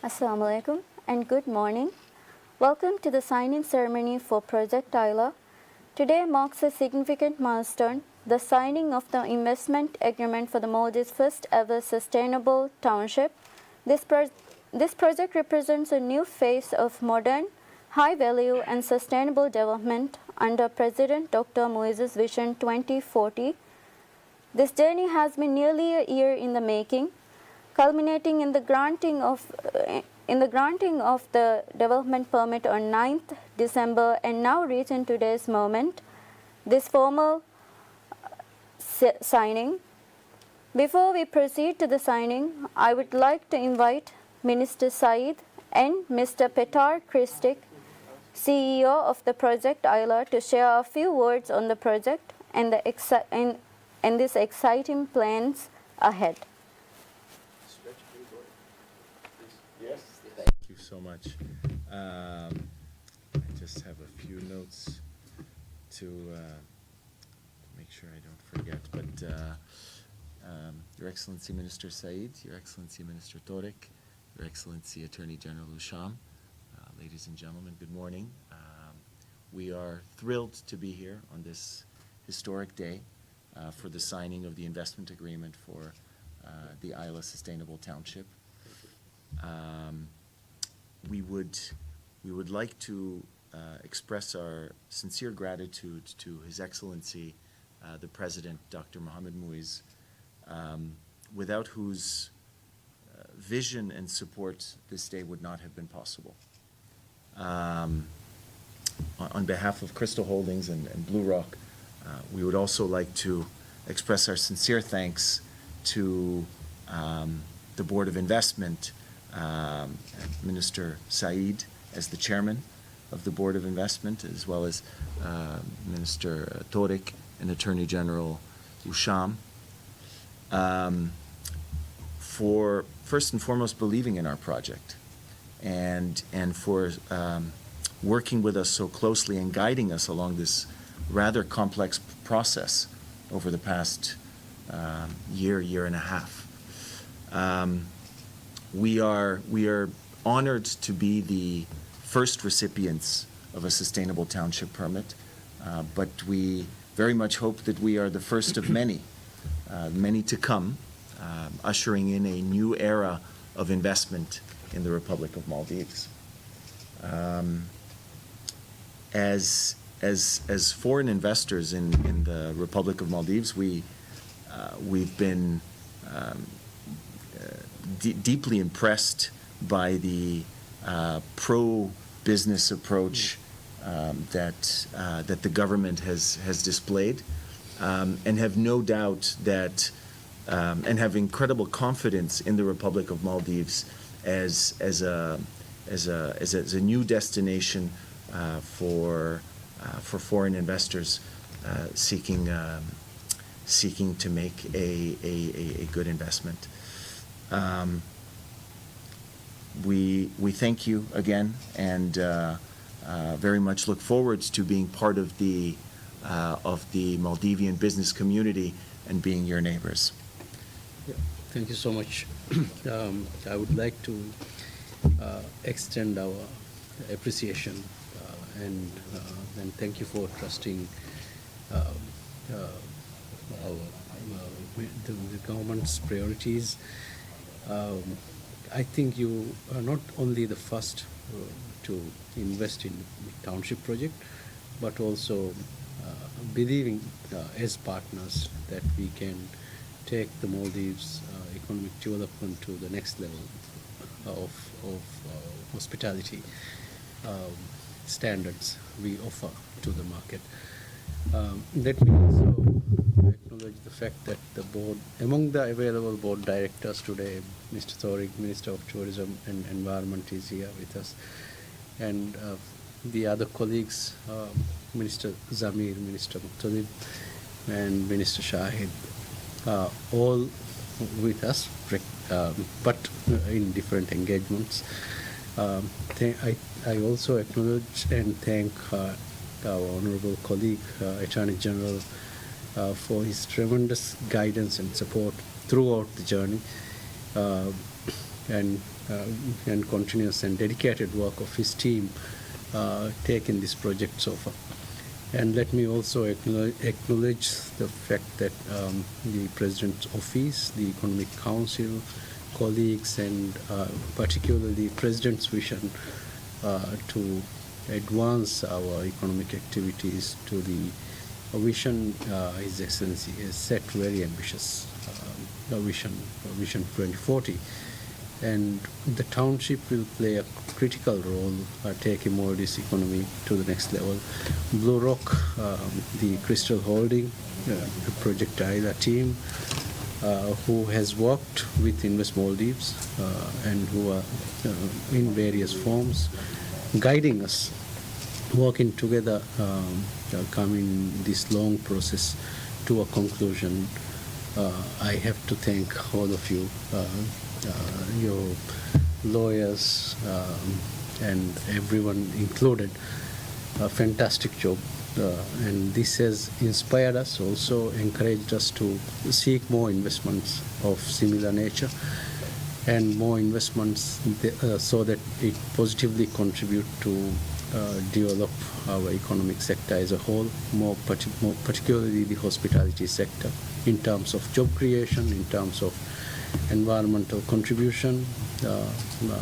Assalamu alaikum and good morning. Welcome to the signing ceremony for Project Isla. Today marks a significant milestone, the signing of the investment agreement for the Maldives' first ever sustainable township. This project represents a new phase of modern, high value and sustainable development under President Dr. Muiz's Vision 2040. This journey has been nearly a year in the making, culminating in the granting of the development permit on 9th December and now reaching today's moment, this formal signing. Before we proceed to the signing, I would like to invite Minister Saeed and Mr. Petar Kristic, CEO of the Project Isla, to share a few words on the project and these exciting plans ahead. Yes, thank you so much. I just have a few notes to make sure I don't forget. But Your Excellency Minister Saeed, Your Excellency Minister Torik, Your Excellency Attorney General Usham, ladies and gentlemen, good morning. We are thrilled to be here on this historic day for the signing of the investment agreement for the Isla Sustainable Township. We would like to express our sincere gratitude to His Excellency, the President, Dr. Mohamed Muiz, without whose vision and support this day would not have been possible. On behalf of Crystal Holdings and Blue Rock, we would also like to express our sincere thanks to the Board of Investment, Minister Saeed as the chairman of the Board of Investment, as well as Minister Torik and Attorney General Usham, for first and foremost believing in our project and for working with us so closely and guiding us along this rather complex process over the past year and a half. We are honored to be the first recipients of a sustainable township permit, but we very much hope that we are the first of many to come, ushering in a new era of investment in the Republic of Maldives. As foreign investors in the Republic of Maldives, we've been deeply impressed by the pro-business approach that the government has displayed, and have no doubt that and have incredible confidence in the Republic of Maldives as a new destination for foreign investors seeking to make a good investment. We thank you again, and very much look forward to being part of the Maldivian business community and being your neighbors. Yeah, thank you so much. I would like to extend our appreciation and thank you for trusting the government's priorities. I think you are not only the first to invest in the township project, but also believing as partners that we can take the Maldives economic development to the next level of hospitality standards we offer to the market. Let me also acknowledge the fact that the board, among the available board directors today, Mr. Torik, Minister of Tourism and Environment, is here with us, and the other colleagues, Minister Zamir, Minister Muqtadib, and Minister Shahid, all with us, but in different engagements. I also acknowledge and thank our honorable colleague, Attorney General, for his tremendous guidance and support throughout the journey. And and continuous and dedicated work of his team taken this project so far. And let me also acknowledge the fact that the President's Office, the Economic Council, colleagues, and particularly the President's vision to advance our economic activities to the vision His Excellency has set very ambitious vision 2040. And the township will play a critical role taking Maldives economy to the next level. Blue Rock, the Crystal Holding, the Project Isla team, who has worked with Invest Maldives and who are in various forms guiding us, working together, coming this long process to a conclusion. I have to thank all of you, your lawyers and everyone included. A fantastic job. And this has inspired us, also encouraged us to seek more investments of similar nature and more investments so that it positively contribute to develop our economic sector as a whole, more particularly the hospitality sector, in terms of job creation, in terms of environmental contribution.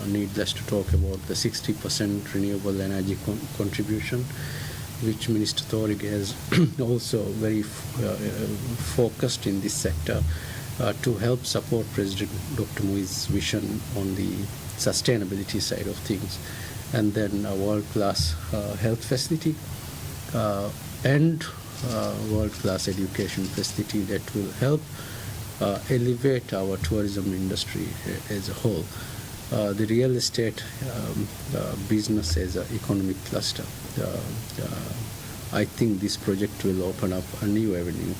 Needless to talk about the 60% renewable energy contribution, which Minister Thorig has also very focused in this sector to help support President Dr. Mui's vision on the sustainability side of things. And then a world-class health facility and world-class education facility that will help elevate our tourism industry as a whole. The real estate business as an economic cluster. I think this project will open up a new avenue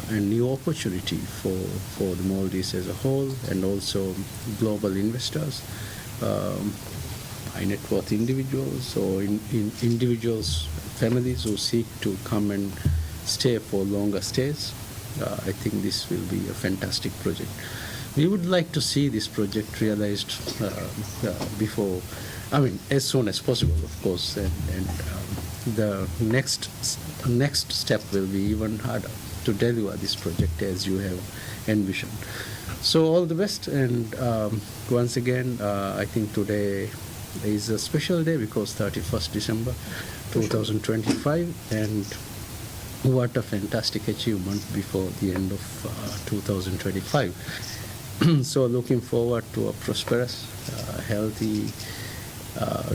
and new opportunity for the Maldives as a whole, and also global investors, high net worth individuals, or individuals, families who seek to come and stay for longer stays. I think this will be a fantastic project. We would like to see this project realized before, as soon as possible, of course, and the next step will be even harder to deliver this project as you have envisioned. So all the best, and once again, I think today is a special day because 31st December 2025, and what a fantastic achievement before the end of 2025. So looking forward to a prosperous, healthy,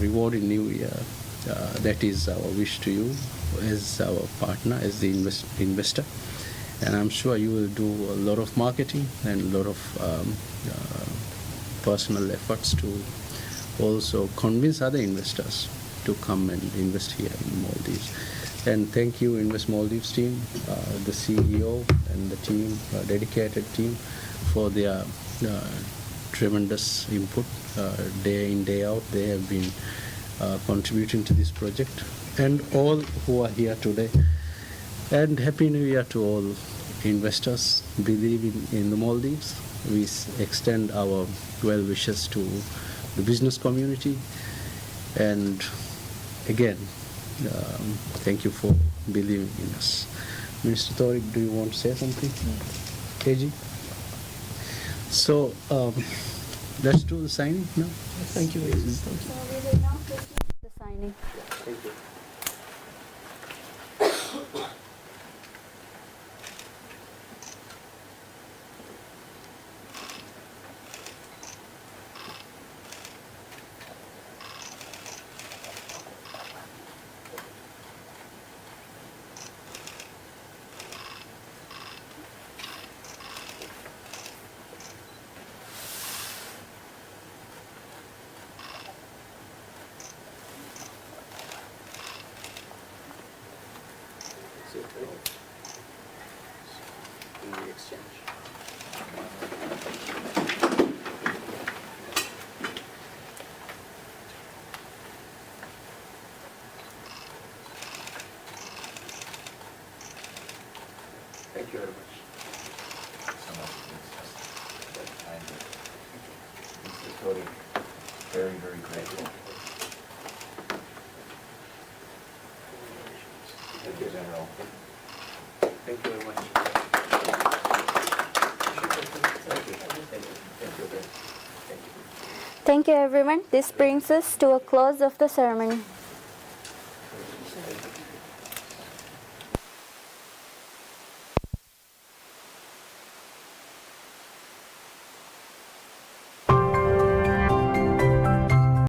rewarding new year. That is our wish to you as our partner, as the investor. And I'm sure you will do a lot of marketing and a lot of personal efforts to also convince other investors to come and invest here in Maldives. And thank you, Invest Maldives team, the CEO and the team, dedicated team, for their tremendous input day in, day out. They have been contributing to this project, and all who are here today. And Happy New Year to all investors believing in the Maldives. We extend our well wishes to the business community, and again, thank you for believing in us. Minister Thorig, do you want to say something? KG? So let's do the signing now. Thank you. So we will now proceed to the signing. Thank you. In the exchange. Thank you very much. So much. Mr. Thorig. very, very grateful. Thank you, General. Thank you very much. Thank you. Thank you. Thank you again. Thank you. Thank you, everyone. This brings us to a close of the ceremony.